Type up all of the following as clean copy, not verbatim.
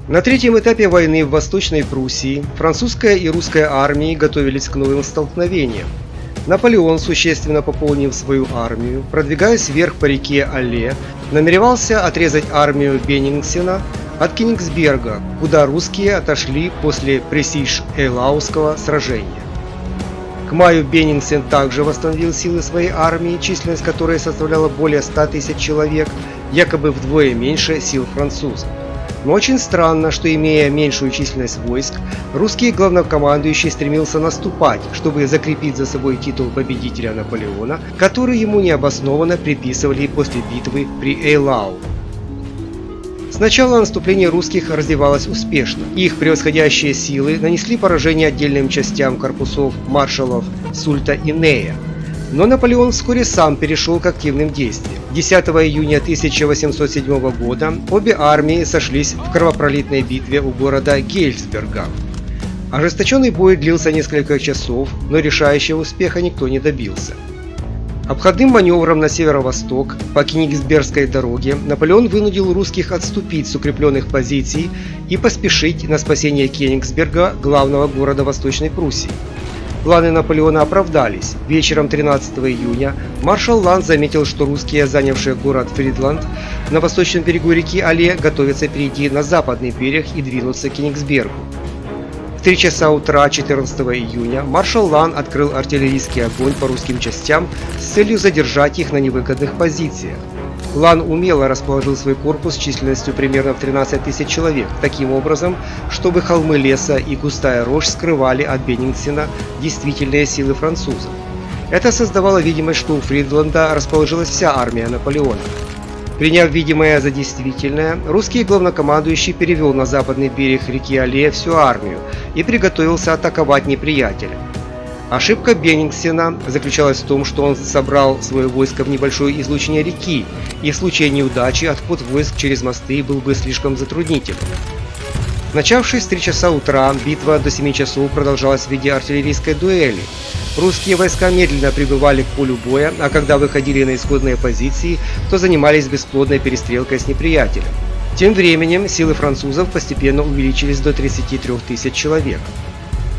На третьем этапе войны в Восточной Пруссии французская и русская армии готовились к новым столкновениям. Наполеон, существенно пополнив свою армию, продвигаясь вверх по реке Алле, намеревался отрезать армию Беннингсена от Кенигсберга, куда русские отошли после Пресиш-Эйлауского сражения. К маю Беннингсен также восстановил силы своей армии, численность которой составляла более 100 тысяч человек, якобы вдвое меньше сил французов. Но очень странно, что, имея меньшую численность войск, русский главнокомандующий стремился наступать, чтобы закрепить за собой титул победителя Наполеона, который ему необоснованно приписывали после битвы при Эйлау. Сначала наступление русских развивалось успешно. Их превосходящие силы нанесли поражение отдельным частям корпусов маршалов Сульта и Нея. Но Наполеон вскоре сам перешел к активным действиям. 10 июня 1807 года обе армии сошлись в кровопролитной битве у города Гейсберга. Ожесточенный бой длился несколько часов, но решающего успеха никто не добился. Обходным маневром на северо-восток по Кенигсбергской дороге Наполеон вынудил русских отступить с укрепленных позиций и поспешить на спасение Кенигсберга, главного города Восточной Пруссии. Планы Наполеона оправдались. Вечером 13 июня маршал Ланд заметил, что русские, занявшие город Фридланд на восточном берегу реки Алле, готовятся перейти на западный берег и двинуться к Кенигсбергу. В 3 часа утра 14 июня маршал Ланд открыл артиллерийский огонь по русским частям с целью задержать их на невыгодных позициях. Лан умело расположил свой корпус численностью примерно в 13 тысяч человек, таким образом, чтобы холмы леса и густая рожь скрывали от Беннингсена действительные силы французов. Это создавало видимость, что у Фридланда расположилась вся армия Наполеона. Приняв видимое за действительное, русский главнокомандующий перевел на западный берег реки Алле всю армию и приготовился атаковать неприятеля. Ошибка Беннингсена заключалась в том, что он собрал свое войско в небольшое излучине реки, и в случае неудачи отход войск через мосты был бы слишком затруднительным. Начавшись в 3 часа утра, битва до 7 часов продолжалась в виде артиллерийской дуэли. Русские войска медленно прибывали к полю боя, а когда выходили на исходные позиции, то занимались бесплодной перестрелкой с неприятелем. Тем временем силы французов постепенно увеличились до 33 тысяч человек.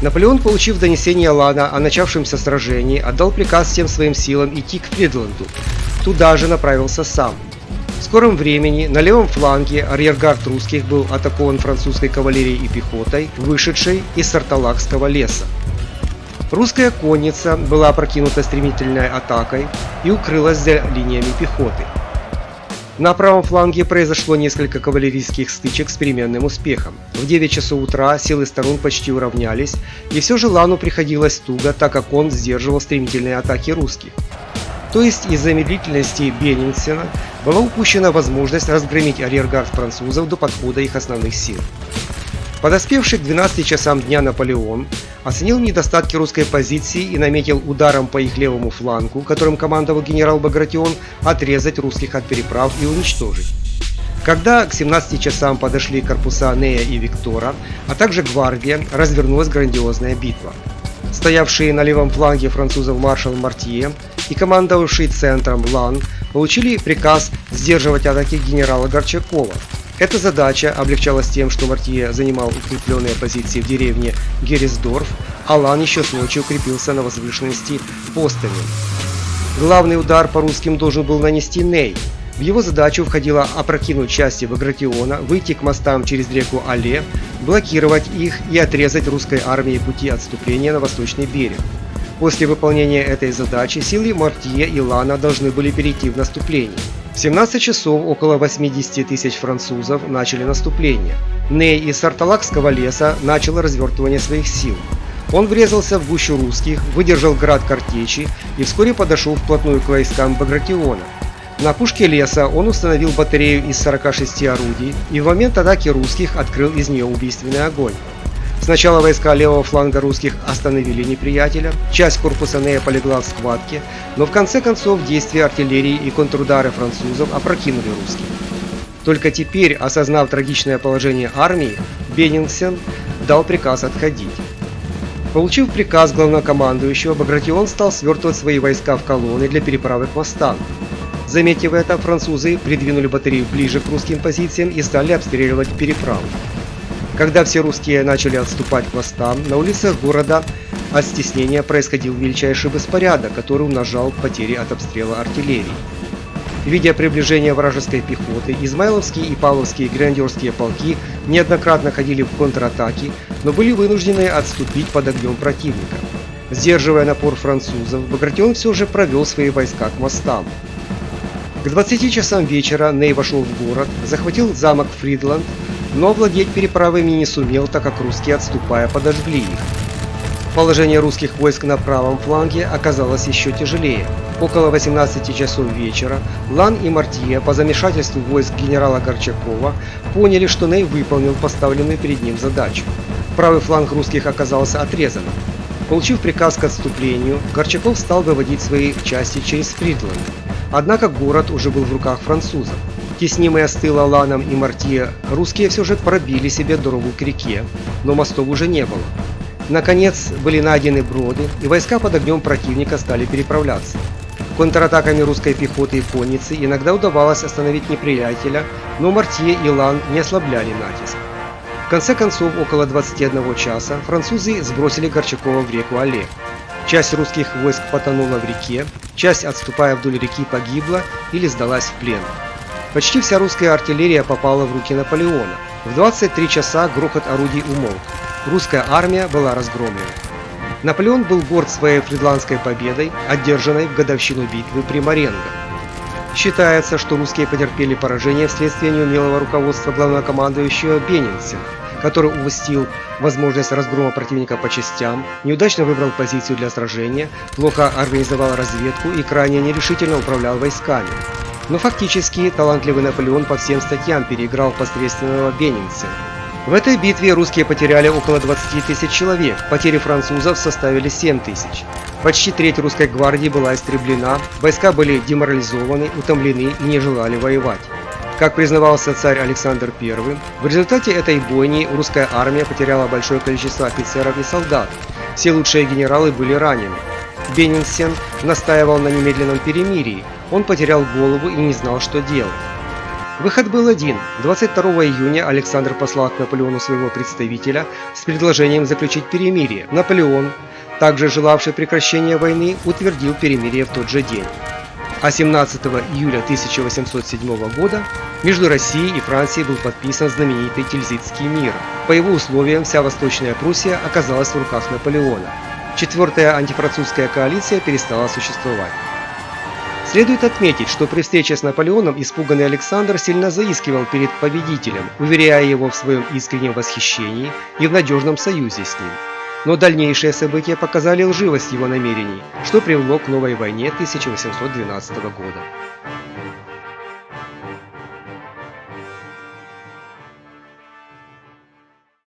Наполеон, получив донесение Лана о начавшемся сражении, отдал приказ всем своим силам идти к Фридланду. Туда же направился сам. В скором времени на левом фланге арьергард русских был атакован французской кавалерией и пехотой, вышедшей из Сарталакского леса. Русская конница была опрокинута стремительной атакой и укрылась за линиями пехоты. На правом фланге произошло несколько кавалерийских стычек с переменным успехом. В 9 часов утра силы сторон почти уравнялись, и все же Лану приходилось туго, так как он сдерживал стремительные атаки русских. То есть из-за медлительности Беннингсена была упущена возможность разгромить арьергард французов до подхода их основных сил. Подоспевший к 12 часам дня Наполеон оценил недостатки русской позиции и наметил ударом по их левому флангу, которым командовал генерал Багратион, отрезать русских от переправ и уничтожить. Когда к 17 часам подошли корпуса Нея и Виктора, а также гвардия, развернулась грандиозная битва. Стоявшие на левом фланге французов маршал Мартье и командовавший центром Лан получили приказ сдерживать атаки генерала Горчакова. Эта задача облегчалась тем, что Мартье занимал укрепленные позиции в деревне Гересдорф, а Лан еще с ночи укрепился на возвышенности Постелен. Главный удар по русским должен был нанести Ней. В его задачу входило опрокинуть части Багратиона, выйти к мостам через реку Алле, блокировать их и отрезать русской армии пути отступления на восточный берег. После выполнения этой задачи силы Мартье и Лана должны были перейти в наступление. В 17 часов около 80 тысяч французов начали наступление. Ней из Сарталакского леса начал развертывание своих сил. Он врезался в гущу русских, выдержал град картечи и вскоре подошел вплотную к войскам Багратиона. На опушке леса он установил батарею из 46 орудий и в момент атаки русских открыл из нее убийственный огонь. Сначала войска левого фланга русских остановили неприятеля, часть корпуса Нея полегла в схватке, но в конце концов действия артиллерии и контрудары французов опрокинули русских. Только теперь, осознав трагичное положение армии, Беннингсен дал приказ отходить. Получив приказ главнокомандующего, Багратион стал свертывать свои войска в колонны для переправы к мостам. Заметив это, французы придвинули батарею ближе к русским позициям и стали обстреливать переправу. Когда все русские начали отступать к мостам, на улицах города от стеснения происходил величайший беспорядок, который умножал потери от обстрела артиллерии. Видя приближение вражеской пехоты, измайловские и павловские гренадерские полки неоднократно ходили в контратаки, но были вынуждены отступить под огнем противника. Сдерживая напор французов, Багратион все же провел свои войска к мостам. К 20 часам вечера Ней вошел в город, захватил замок Фридланд, но овладеть переправами не сумел, так как русские, отступая, подожгли их. Положение русских войск на правом фланге оказалось еще тяжелее. Около 18 часов вечера Лан и Мортье по замешательству войск генерала Горчакова поняли, что Ней выполнил поставленную перед ним задачу. Правый фланг русских оказался отрезанным. Получив приказ к отступлению, Горчаков стал выводить свои части через Фридланд. Однако город уже был в руках французов. Теснимые с тыла Ланом и Мортье, русские все же пробили себе дорогу к реке, но мостов уже не было. Наконец были найдены броды, и войска под огнем противника стали переправляться. Контратаками русской пехоты и конницы иногда удавалось остановить неприятеля, но Мортье и Лан не ослабляли натиск. В конце концов, около 21 часа французы сбросили Горчакова в реку Алле. Часть русских войск потонула в реке, часть, отступая вдоль реки, погибла или сдалась в плен. Почти вся русская артиллерия попала в руки Наполеона. В 23 часа грохот орудий умолк. Русская армия была разгромлена. Наполеон был горд своей фридландской победой, одержанной в годовщину битвы при Маренго. Считается, что русские потерпели поражение вследствие неумелого руководства главнокомандующего Беннингсена, который упустил возможность разгрома противника по частям, неудачно выбрал позицию для сражения, плохо организовал разведку и крайне нерешительно управлял войсками. Но фактически талантливый Наполеон по всем статьям переиграл посредственного Беннингсена. В этой битве русские потеряли около 20 тысяч человек, потери французов составили 7 тысяч. Почти треть русской гвардии была истреблена, войска были деморализованы, утомлены и не желали воевать. Как признавался царь Александр I, в результате этой бойни русская армия потеряла большое количество офицеров и солдат, все лучшие генералы были ранены. Беннингсен настаивал на немедленном перемирии, он потерял голову и не знал, что делать. Выход был один. 22 июня Александр послал к Наполеону своего представителя с предложением заключить перемирие. Наполеон, также желавший прекращения войны, утвердил перемирие в тот же день. А 17 июля 1807 года между Россией и Францией был подписан знаменитый Тильзитский мир. По его условиям вся Восточная Пруссия оказалась в руках Наполеона. Четвертая антифранцузская коалиция перестала существовать. Следует отметить, что при встрече с Наполеоном испуганный Александр сильно заискивал перед победителем, уверяя его в своем искреннем восхищении и в надежном союзе с ним. Но дальнейшие события показали лживость его намерений, что привело к новой войне 1812 года.